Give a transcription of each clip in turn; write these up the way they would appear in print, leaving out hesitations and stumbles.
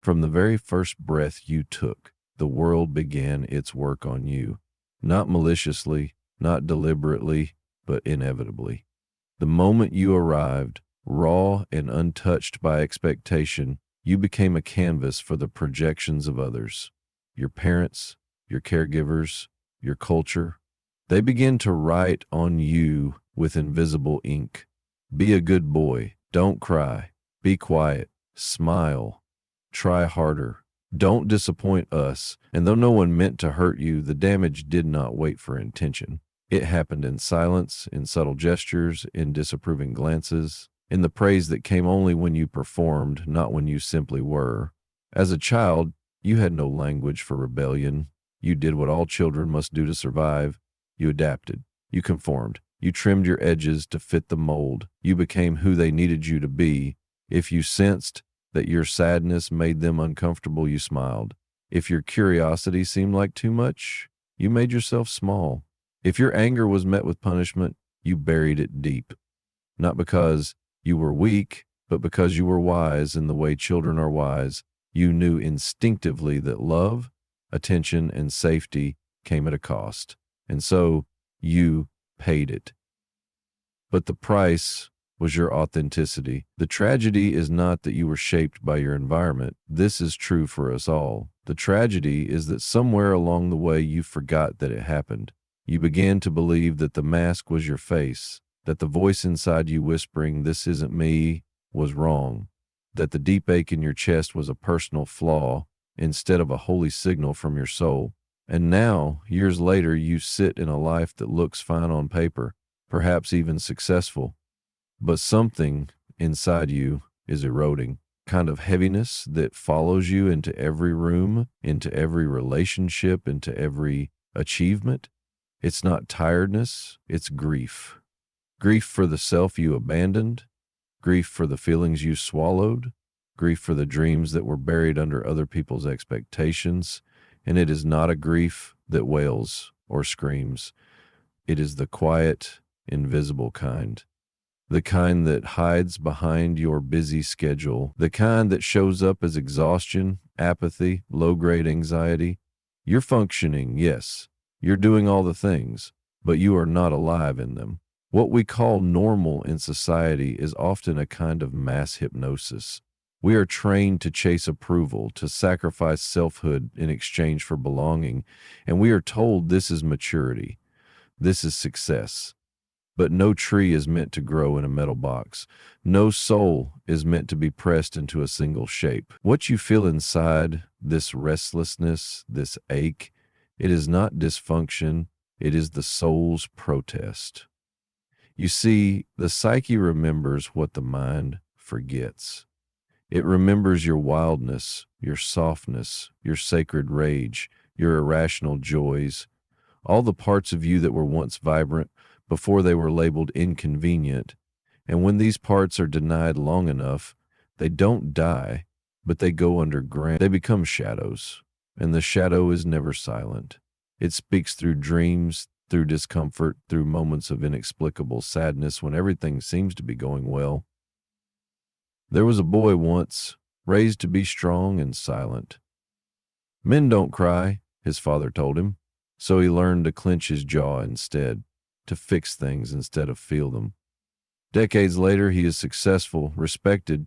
From the very first breath you took, the world began its work on you, not maliciously, not deliberately, but inevitably. The moment you arrived, raw and untouched by expectation, you became a canvas for the projections of others. Your parents, your caregivers, your culture. They begin to write on you with invisible ink. Be a good boy. Don't cry. Be quiet. Smile. Try harder. Don't disappoint us. And though no one meant to hurt you, the damage did not wait for intention. It happened in silence, in subtle gestures, in disapproving glances, in the praise that came only when you performed, not when you simply were. As a child, you had no language for rebellion. You did what all children must do to survive. You adapted. You conformed. You trimmed your edges to fit the mold. You became who they needed you to be. If you sensed that your sadness made them uncomfortable, you smiled. If your curiosity seemed like too much, you made yourself small. If your anger was met with punishment, you buried it deep. Not because you were weak, but because you were wise in the way children are wise. You knew instinctively that love, attention, and safety came at a cost. And so you paid it. But the price was your authenticity. The tragedy is not that you were shaped by your environment. This is true for us all. The tragedy is that somewhere along the way you forgot that it happened. You began to believe that the mask was your face, that the voice inside you whispering, "This isn't me," was wrong, that the deep ache in your chest was a personal flaw instead of a holy signal from your soul. And now, years later, you sit in a life that looks fine on paper, perhaps even successful, but something inside you is eroding. Kind of heaviness that follows you into every room, into every relationship, into every achievement. It's not tiredness, it's grief. Grief for the self you abandoned, grief for the feelings you swallowed, grief for the dreams that were buried under other people's expectations. And it is not a grief that wails or screams. It is the quiet, invisible kind. The kind that hides behind your busy schedule. The kind that shows up as exhaustion, apathy, low-grade anxiety. You're functioning, yes. You're doing all the things, but you are not alive in them. What we call normal in society is often a kind of mass hypnosis. We are trained to chase approval, to sacrifice selfhood in exchange for belonging, and we are told this is maturity, this is success. But no tree is meant to grow in a metal box. No soul is meant to be pressed into a single shape. What you feel inside, this restlessness, this ache, it is not dysfunction, it is the soul's protest. You see, the psyche remembers what the mind forgets. It remembers your wildness, your softness, your sacred rage, your irrational joys, all the parts of you that were once vibrant before they were labeled inconvenient. And when these parts are denied long enough, they don't die, but they go underground. They become shadows, and the shadow is never silent. It speaks through dreams, through discomfort, through moments of inexplicable sadness when everything seems to be going well. There was a boy once, raised to be strong and silent. Men don't cry, his father told him, so he learned to clench his jaw instead, to fix things instead of feel them. Decades later, he is successful, respected,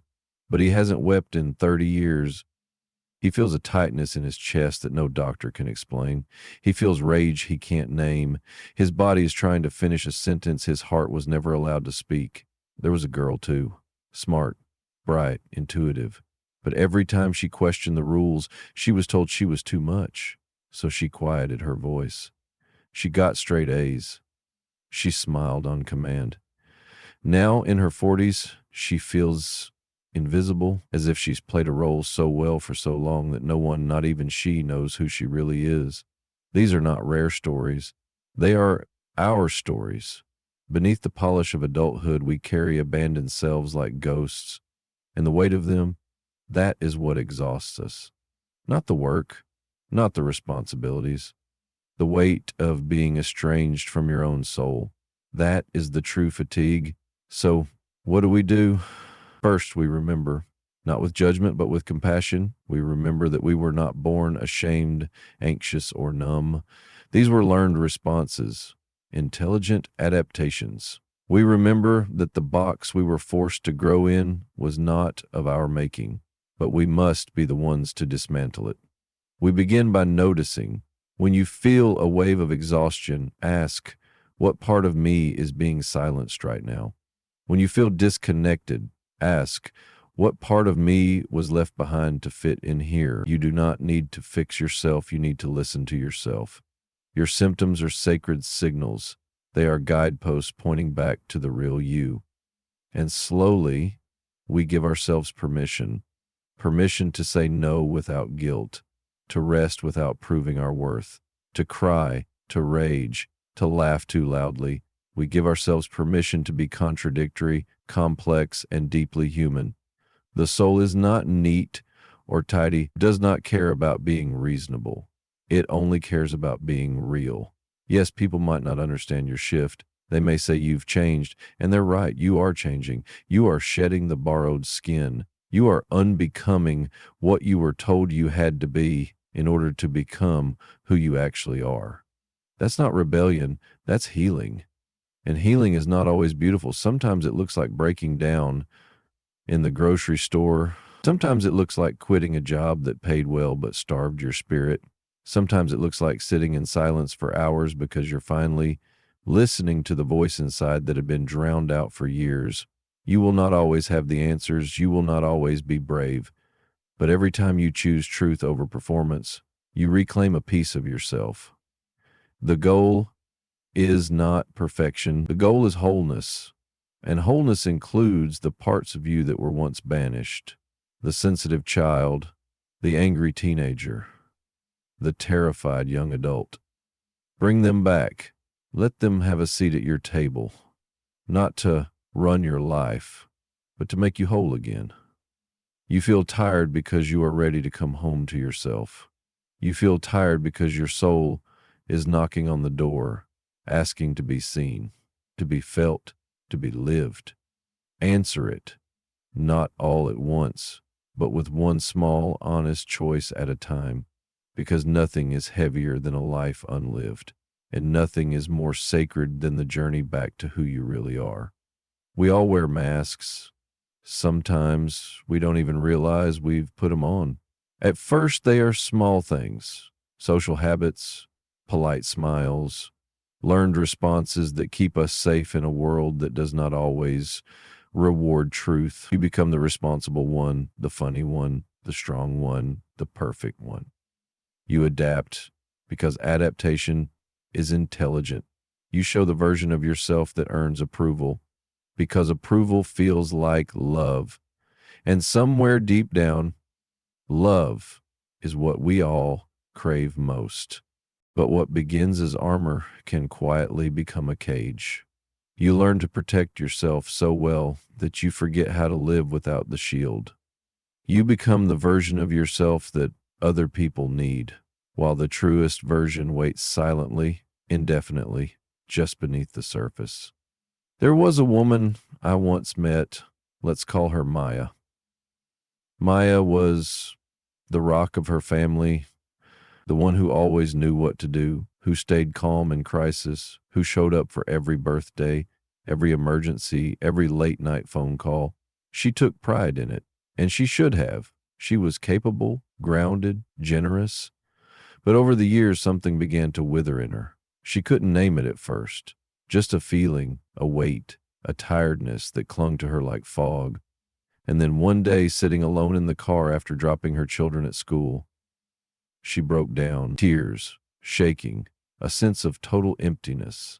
but he hasn't wept in 30 years. He feels a tightness in his chest that no doctor can explain. He feels rage he can't name. His body is trying to finish a sentence his heart was never allowed to speak. There was a girl, too, smart, bright, intuitive. But every time she questioned the rules, she was told she was too much, so she quieted her voice. She got straight A's. She smiled on command. Now, in her 40s, she feels invisible, as if she's played a role so well for so long that no one, not even she, knows who she really is. These are not rare stories. They are our stories. Beneath the polish of adulthood, we carry abandoned selves like ghosts, and the weight of them, that is what exhausts us. Not the work, not the responsibilities. The weight of being estranged from your own soul. That is the true fatigue. So, what do? First, we remember. not with judgment, but with compassion. We remember that we were not born ashamed, anxious, or numb. These were learned responses, intelligent adaptations. We remember that the box we were forced to grow in was not of our making, but we must be the ones to dismantle it. We begin by noticing. When you feel a wave of exhaustion, ask, what part of me is being silenced right now? When you feel disconnected, ask, what part of me was left behind to fit in here? You do not need to fix yourself. You need to listen to yourself. Your symptoms are sacred signals. They are guideposts pointing back to the real you. And slowly, we give ourselves permission to say no without guilt, to rest without proving our worth, to cry, to rage, to laugh too loudly. We give ourselves permission to be contradictory, complex, and deeply human. The soul is not neat or tidy, does not care about being reasonable. It only cares about being real. Yes, people might not understand your shift. They may say you've changed, and they're right. You are changing. You are shedding the borrowed skin. You are unbecoming what you were told you had to be in order to become who you actually are. That's not rebellion. That's healing. And healing is not always beautiful. Sometimes it looks like breaking down in the grocery store. Sometimes it looks like quitting a job that paid well but starved your spirit. Sometimes it looks like sitting in silence for hours because you're finally listening to the voice inside that had been drowned out for years. You will not always have the answers. You will not always be brave. But every time you choose truth over performance, you reclaim a piece of yourself. The goal is not perfection. The goal is wholeness. And wholeness includes the parts of you that were once banished, the sensitive child, the angry teenager, the terrified young adult. Bring them back. Let them have a seat at your table, not to run your life, but to make you whole again. You feel tired because you are ready to come home to yourself. You feel tired because your soul is knocking on the door, asking to be seen, to be felt, to be lived. Answer it, not all at once, but with one small, honest choice at a time, because nothing is heavier than a life unlived, and nothing is more sacred than the journey back to who you really are. We all wear masks. Sometimes we don't even realize we've put them on. At first, they are small things, social habits, polite smiles, learned responses that keep us safe in a world that does not always reward truth. You become the responsible one, the funny one, the strong one, the perfect one. You adapt because adaptation is intelligent. You show the version of yourself that earns approval because approval feels like love. And somewhere deep down, love is what we all crave most. But what begins as armor can quietly become a cage. You learn to protect yourself so well that you forget how to live without the shield. You become the version of yourself that other people need, while the truest version waits silently, indefinitely, just beneath the surface. There was a woman I once met. Let's call her Maya. Maya was the rock of her family, the one who always knew what to do, who stayed calm in crisis, who showed up for every birthday, every emergency, every late-night phone call. She took pride in it, and she should have. She was capable, grounded, generous. But over the years, something began to wither in her. She couldn't name it at first. Just a feeling, a weight, a tiredness that clung to her like fog. And then one day, sitting alone in the car after dropping her children at school, she broke down, tears, shaking, a sense of total emptiness.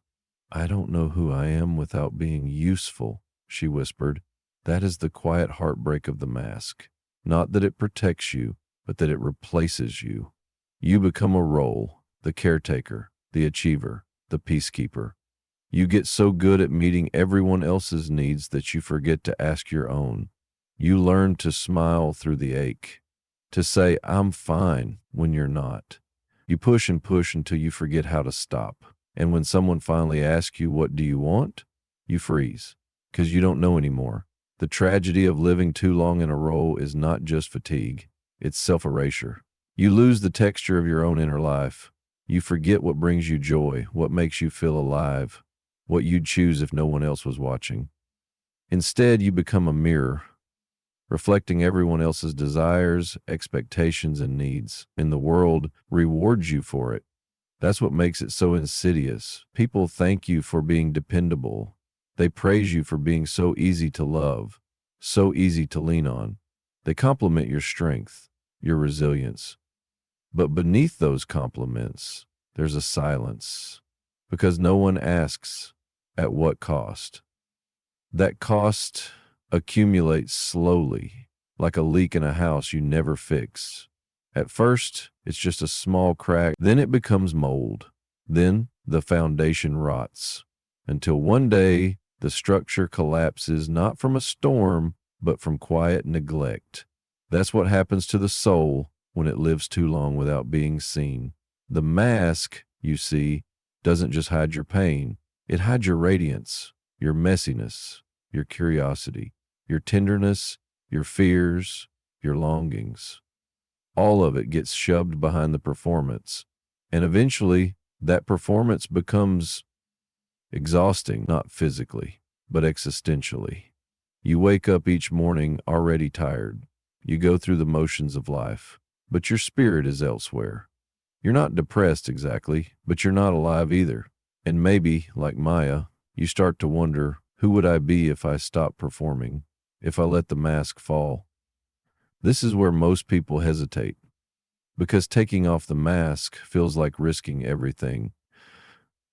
I don't know who I am without being useful, she whispered. That is the quiet heartbreak of the mask. Not that it protects you, but that it replaces you. You become a role, the caretaker, the achiever, the peacekeeper. You get so good at meeting everyone else's needs that you forget to ask your own. You learn to smile through the ache, to say, I'm fine, when you're not. You push and push until you forget how to stop. And when someone finally asks you, what do you want? You freeze, because you don't know anymore. The tragedy of living too long in a role is not just fatigue, it's self-erasure. You lose the texture of your own inner life. You forget what brings you joy, what makes you feel alive, what you'd choose if no one else was watching. Instead, you become a mirror, reflecting everyone else's desires, expectations, and needs, and the world rewards you for it. That's what makes it so insidious. People thank you for being dependable. They praise you for being so easy to love, so easy to lean on. They compliment your strength, your resilience. But beneath those compliments, there's a silence, because no one asks, at what cost? That cost accumulates slowly, like a leak in a house you never fix. At first, it's just a small crack, then it becomes mold. Then the foundation rots, until one day the structure collapses not from a storm, but from quiet neglect. That's what happens to the soul when it lives too long without being seen. The mask, you see, doesn't just hide your pain. It hides your radiance, your messiness, your curiosity, your tenderness, your fears, your longings. All of it gets shoved behind the performance. And eventually, that performance becomes exhausting, not physically, but existentially. You wake up each morning already tired. You go through the motions of life, but your spirit is elsewhere. You're not depressed exactly, but you're not alive either. And maybe, like Maya, you start to wonder, who would I be if I stopped performing, if I let the mask fall? This is where most people hesitate, because taking off the mask feels like risking everything.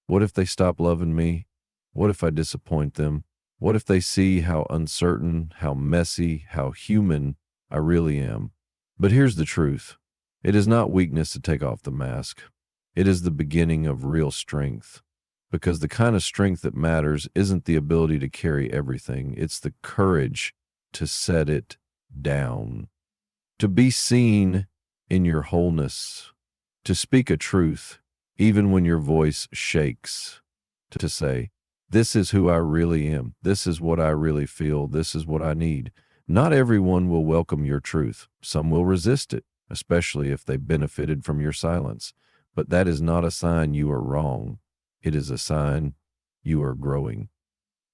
What if they stop loving me? What if I disappoint them? What if they see how uncertain, how messy, how human I really am? But here's the truth. It is not weakness to take off the mask. It is the beginning of real strength. Because the kind of strength that matters isn't the ability to carry everything. It's the courage to set it down. To be seen in your wholeness. To speak a truth, even when your voice shakes. To say, this is who I really am. This is what I really feel. This is what I need. Not everyone will welcome your truth. Some will resist it, especially if they benefited from your silence. But that is not a sign you are wrong. It is a sign you are growing.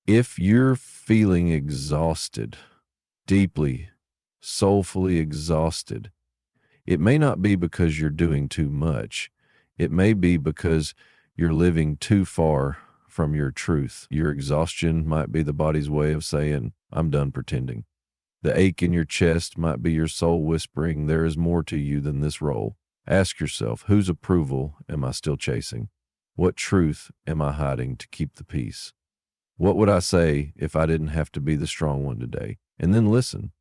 If you're feeling exhausted, deeply, soulfully exhausted, it may not be because you're doing too much. It may be because you're living too far from your truth. Your exhaustion might be the body's way of saying, I'm done pretending. The ache in your chest might be your soul whispering, there is more to you than this role. Ask yourself, whose approval am I still chasing? What truth am I hiding to keep the peace? What would I say if I didn't have to be the strong one today? And then listen,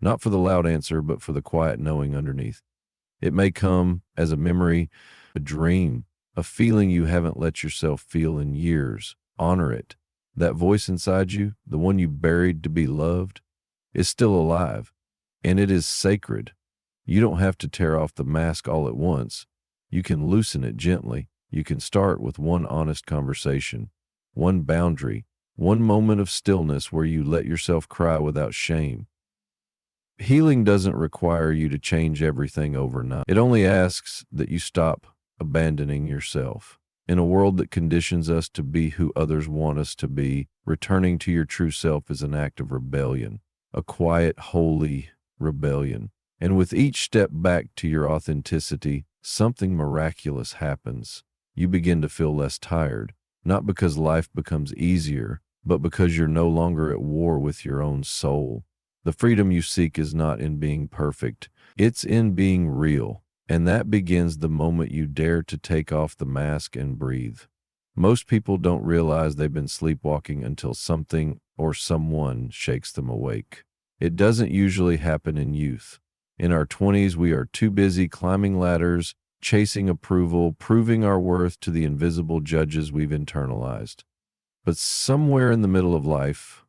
not for the loud answer, but for the quiet knowing underneath. It may come as a memory, a dream, a feeling you haven't let yourself feel in years. Honor it. That voice inside you, the one you buried to be loved, is still alive, and it is sacred. You don't have to tear off the mask all at once. You can loosen it gently. You can start with one honest conversation, one boundary, one moment of stillness where you let yourself cry without shame. Healing doesn't require you to change everything overnight. It only asks that you stop abandoning yourself. In a world that conditions us to be who others want us to be, returning to your true self is an act of rebellion, a quiet, holy rebellion. And with each step back to your authenticity, something miraculous happens. You begin to feel less tired, not because life becomes easier, but because you're no longer at war with your own soul. The freedom you seek is not in being perfect. It's in being real. And that begins the moment you dare to take off the mask and breathe. Most people don't realize they've been sleepwalking until something or someone shakes them awake. It doesn't usually happen in youth. In our 20s, we are too busy climbing ladders, chasing approval, proving our worth to the invisible judges we've internalized. But somewhere in the middle of life,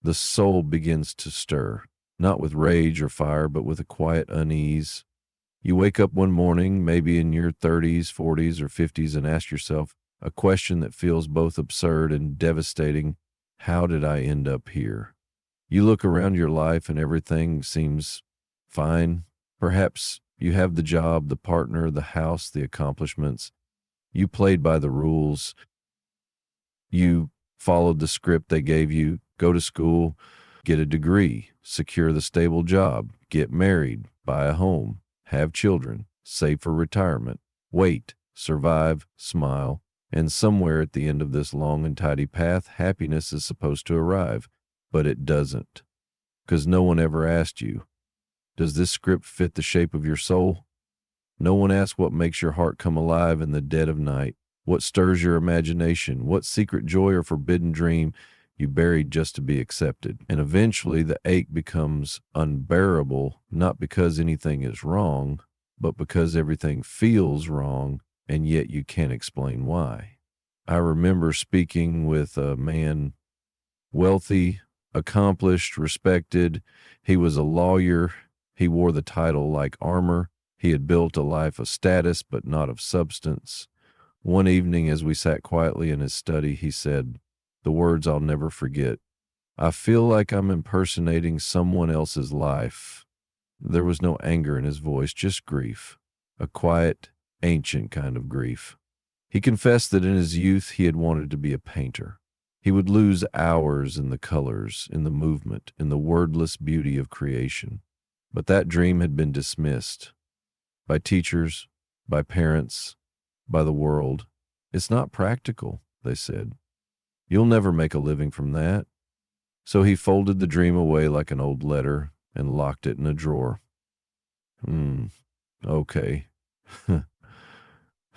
the soul begins to stir, not with rage or fire, but with a quiet unease. You wake up one morning, maybe in your 30s, 40s, or 50s, and ask yourself a question that feels both absurd and devastating. How did I end up here? You look around your life and everything seems fine. Perhaps you have the job, the partner, the house, the accomplishments. You played by the rules. You followed the script they gave you. Go to school, get a degree, secure the stable job, get married, buy a home, have children, save for retirement, wait, survive, smile, and somewhere at the end of this long and tidy path, happiness is supposed to arrive, but it doesn't, because no one ever asked you, does this script fit the shape of your soul? No one asked what makes your heart come alive in the dead of night, what stirs your imagination, what secret joy or forbidden dream you buried just to be accepted. And eventually the ache becomes unbearable, not because anything is wrong, but because everything feels wrong, and yet you can't explain why. I remember speaking with a man, wealthy, accomplished, respected. He was a lawyer. He wore the title like armor. He had built a life of status, but not of substance. One evening, as we sat quietly in his study, he said the words I'll never forget. I feel like I'm impersonating someone else's life. There was no anger in his voice, just grief, a quiet, ancient kind of grief. He confessed that in his youth he had wanted to be a painter. He would lose hours in the colors, in the movement, in the wordless beauty of creation. But that dream had been dismissed by teachers, by parents, by the world. It's not practical, they said. You'll never make a living from that. So he folded the dream away like an old letter and locked it in a drawer. Okay.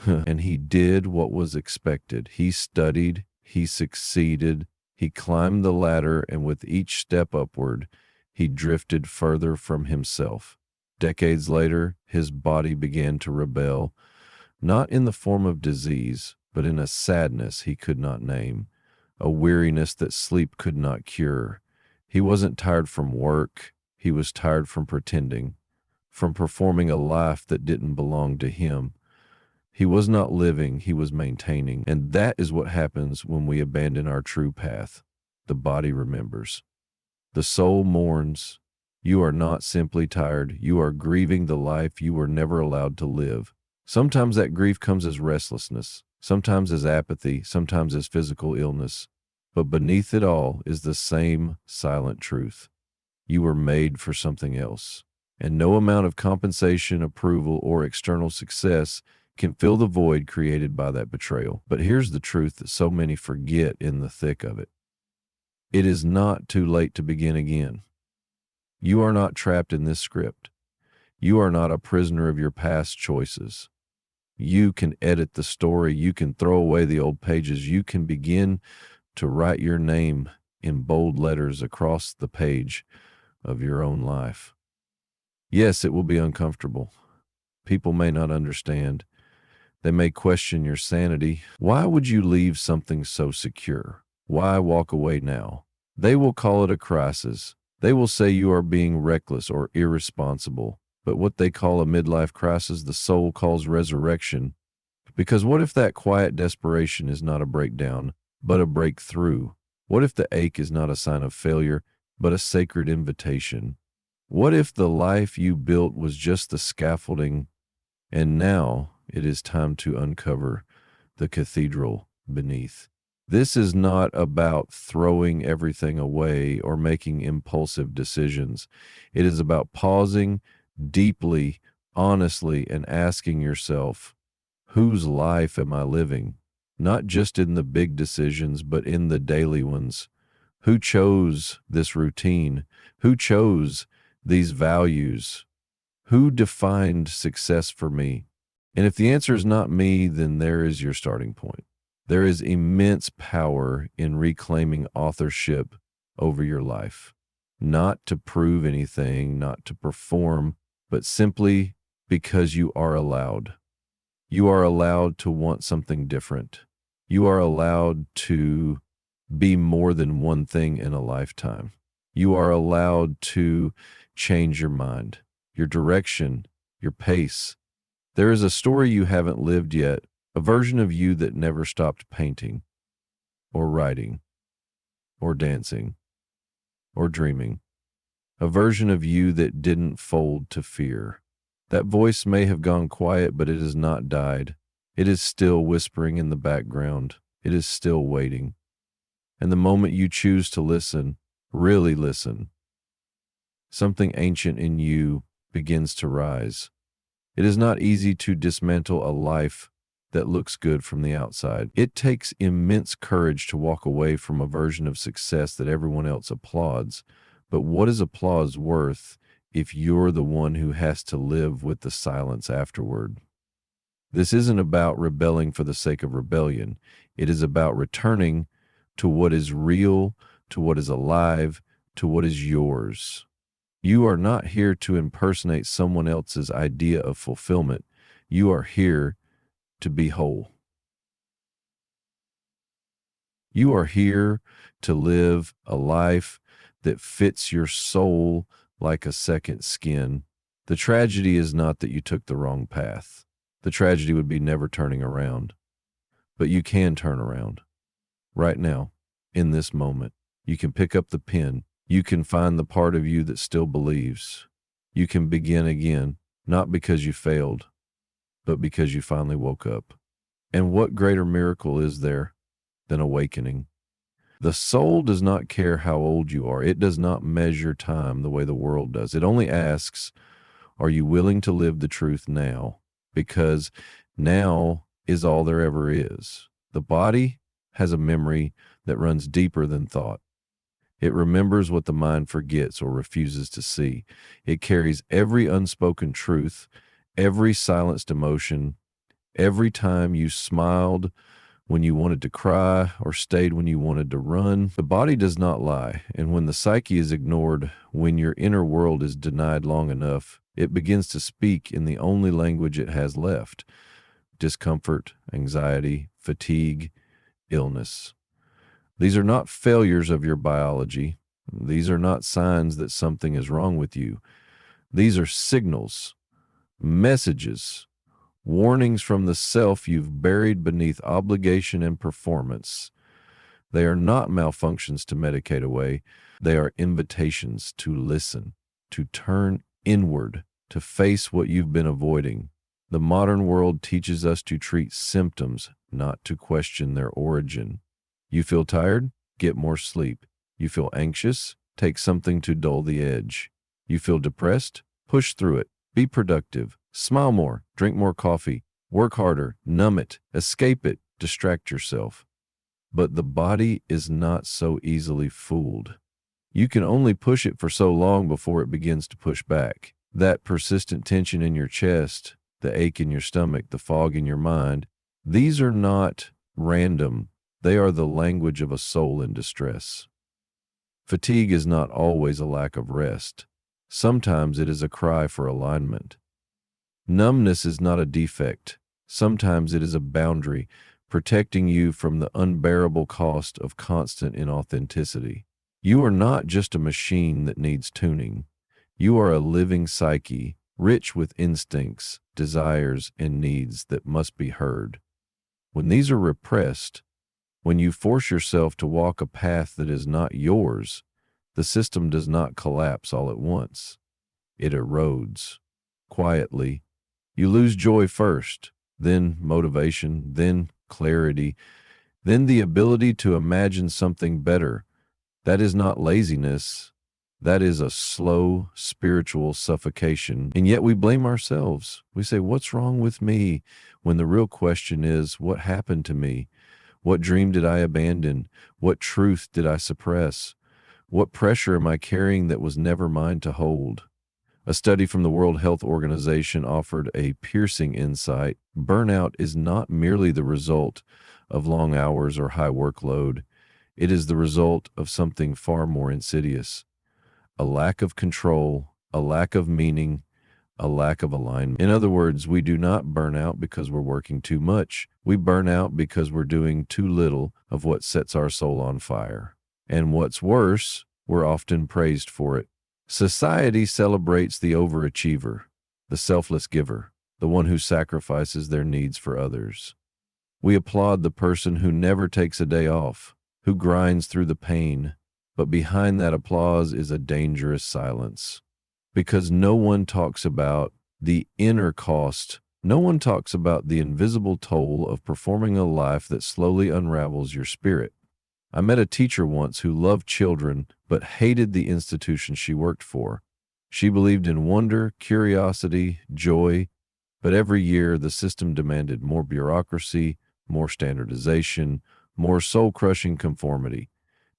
And he did what was expected. He studied, he succeeded, he climbed the ladder, and with each step upward, he drifted further from himself. Decades later, his body began to rebel, not in the form of disease, but in a sadness he could not name, a weariness that sleep could not cure. He wasn't tired from work. He was tired from pretending, from performing a life that didn't belong to him. He was not living, he was maintaining. And that is what happens when we abandon our true path. The body remembers. The soul mourns. You are not simply tired. You are grieving the life you were never allowed to live. Sometimes that grief comes as restlessness, sometimes as apathy, sometimes as physical illness. But beneath it all is the same silent truth. You were made for something else. And no amount of compensation, approval, or external success can fill the void created by that betrayal. But here's the truth that so many forget in the thick of it. It is not too late to begin again. You are not trapped in this script. You are not a prisoner of your past choices. You can edit the story. You can throw away the old pages. You can begin to write your name in bold letters across the page of your own life. Yes, it will be uncomfortable. People may not understand. They may question your sanity. Why would you leave something so secure? Why walk away now? They will call it a crisis. They will say you are being reckless or irresponsible. But what they call a midlife crisis, the soul calls resurrection. Because what if that quiet desperation is not a breakdown, but a breakthrough? What if the ache is not a sign of failure, but a sacred invitation? What if the life you built was just the scaffolding, and now it is time to uncover the cathedral beneath? This is not about throwing everything away or making impulsive decisions. It is about pausing deeply, honestly, and asking yourself, whose life am I living? Not just in the big decisions, but in the daily ones. Who chose this routine? Who chose these values? Who defined success for me? And if the answer is not me, then there is your starting point. There is immense power in reclaiming authorship over your life. Not to prove anything, not to perform, but simply because you are allowed. You are allowed to want something different. You are allowed to be more than one thing in a lifetime. You are allowed to change your mind, your direction, your pace. There is a story you haven't lived yet, a version of you that never stopped painting or writing or dancing or dreaming, a version of you that didn't fold to fear. That voice may have gone quiet, but it has not died. It is still whispering in the background. It is still waiting. And the moment you choose to listen, really listen, something ancient in you begins to rise. It is not easy to dismantle a life that looks good from the outside. It takes immense courage to walk away from a version of success that everyone else applauds. But what is applause worth if you're the one who has to live with the silence afterward? This isn't about rebelling for the sake of rebellion. It is about returning to what is real, to what is alive, to what is yours. You are not here to impersonate someone else's idea of fulfillment. You are here to be whole. You are here to live a life that fits your soul like a second skin. The tragedy is not that you took the wrong path. The tragedy would be never turning around. But you can turn around. Right now, in this moment, you can pick up the pen. You can find the part of you that still believes. You can begin again, not because you failed, but because you finally woke up. And what greater miracle is there than awakening? The soul does not care how old you are. It does not measure time the way the world does. It only asks, are you willing to live the truth now? Because now is all there ever is. The body has a memory that runs deeper than thought. It remembers what the mind forgets or refuses to see. It carries every unspoken truth, every silenced emotion, every time you smiled when you wanted to cry or stayed when you wanted to run. The body does not lie, and when the psyche is ignored, when your inner world is denied long enough, it begins to speak in the only language it has left: discomfort, anxiety, fatigue, illness. These are not failures of your biology. These are not signs that something is wrong with you. These are signals, messages, warnings from the self you've buried beneath obligation and performance. They are not malfunctions to medicate away. They are invitations to listen, to turn inward, to face what you've been avoiding. The modern world teaches us to treat symptoms, not to question their origin. You feel tired? Get more sleep. You feel anxious? Take something to dull the edge. You feel depressed? Push through it. Be productive. Smile more. Drink more coffee. Work harder. Numb it. Escape it. Distract yourself. But the body is not so easily fooled. You can only push it for so long before it begins to push back. That persistent tension in your chest, the ache in your stomach, the fog in your mind, these are not random. They are the language of a soul in distress. Fatigue is not always a lack of rest. Sometimes it is a cry for alignment. Numbness is not a defect. Sometimes it is a boundary, protecting you from the unbearable cost of constant inauthenticity. You are not just a machine that needs tuning. You are a living psyche, rich with instincts, desires, and needs that must be heard. When these are repressed, when you force yourself to walk a path that is not yours, the system does not collapse all at once. It erodes. Quietly. You lose joy first, then motivation, then clarity, then the ability to imagine something better. That is not laziness. That is a slow spiritual suffocation. And yet we blame ourselves. We say, what's wrong with me? When the real question is, what happened to me? What dream did I abandon? What truth did I suppress? What pressure am I carrying that was never mine to hold? A study from the World Health Organization offered a piercing insight. Burnout is not merely the result of long hours or high workload. It is the result of something far more insidious: a lack of control, a lack of meaning, a lack of alignment. In other words, we do not burn out because we're working too much. We burn out because we're doing too little of what sets our soul on fire. And what's worse, we're often praised for it. Society celebrates the overachiever, the selfless giver, the one who sacrifices their needs for others. We applaud the person who never takes a day off, who grinds through the pain, But behind that applause is a dangerous silence because no one talks about the inner cost. No one talks about the invisible toll of performing a life that slowly unravels your spirit. I met a teacher once who loved children but hated the institution she worked for. She believed in wonder, curiosity, joy, but every year the system demanded more bureaucracy, more standardization, more soul-crushing conformity.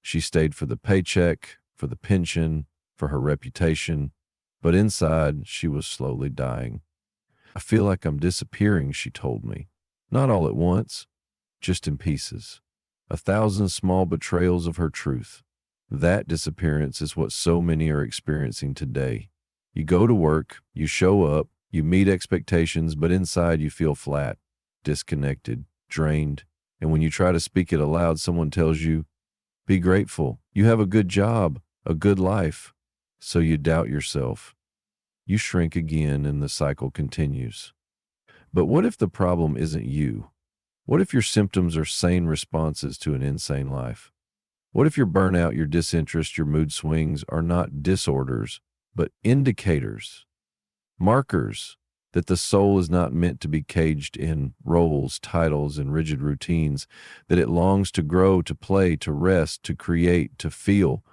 She stayed for the paycheck, for the pension, for her reputation, but inside she was slowly dying. I feel like I'm disappearing, she told me. Not all at once, just in pieces. 1,000 small betrayals of her truth. That disappearance is what so many are experiencing today. You go to work, you show up, you meet expectations, but inside you feel flat, disconnected, drained. And when you try to speak it aloud, someone tells you, be grateful. You have a good job, a good life. So you doubt yourself. You shrink again and the cycle continues. But what if the problem isn't you? What if your symptoms are sane responses to an insane life? What if your burnout, your disinterest, your mood swings are not disorders, but indicators, markers that the soul is not meant to be caged in roles, titles, and rigid routines, that it longs to grow, to play, to rest, to create, to feel?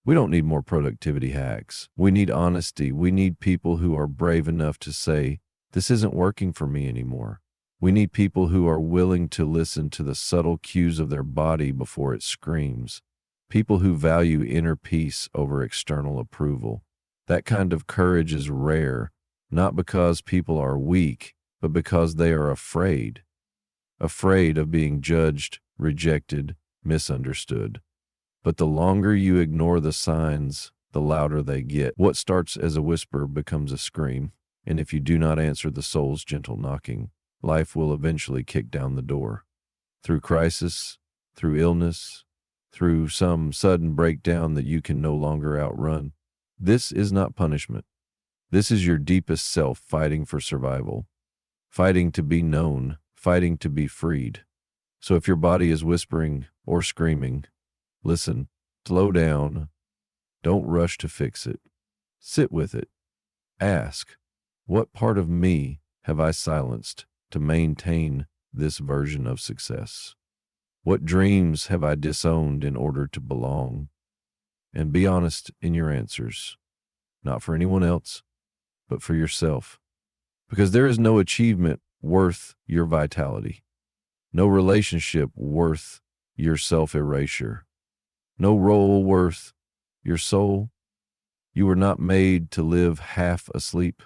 We don't need more productivity hacks. We need honesty. We need people who are brave enough to say, this isn't working for me anymore. We need people who are willing to listen to the subtle cues of their body before it screams. People who value inner peace over external approval. That kind of courage is rare, not because people are weak, but because they are afraid. Afraid of being judged, rejected, misunderstood. But the longer you ignore the signs, the louder they get. What starts as a whisper becomes a scream. And if you do not answer the soul's gentle knocking, life will eventually kick down the door. Through crisis, through illness, through some sudden breakdown that you can no longer outrun. This is not punishment. This is your deepest self fighting for survival, fighting to be known, fighting to be freed. So if your body is whispering or screaming, listen, slow down, don't rush to fix it. Sit with it. Ask, what part of me have I silenced to maintain this version of success? What dreams have I disowned in order to belong? And be honest in your answers, not for anyone else, but for yourself. Because there is no achievement worth your vitality, no relationship worth your self-erasure, no role worth your soul. You were not made to live half asleep.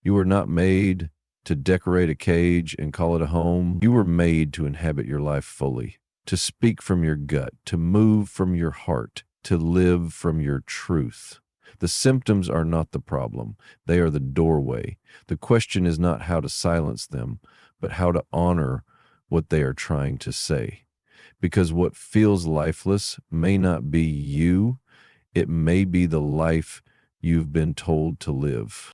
You were not made to decorate a cage and call it a home. You were made to inhabit your life fully, to speak from your gut, to move from your heart, to live from your truth. The symptoms are not the problem. They are the doorway. The question is not how to silence them, but how to honor what they are trying to say. Because what feels lifeless may not be you. It may be the life you've been told to live.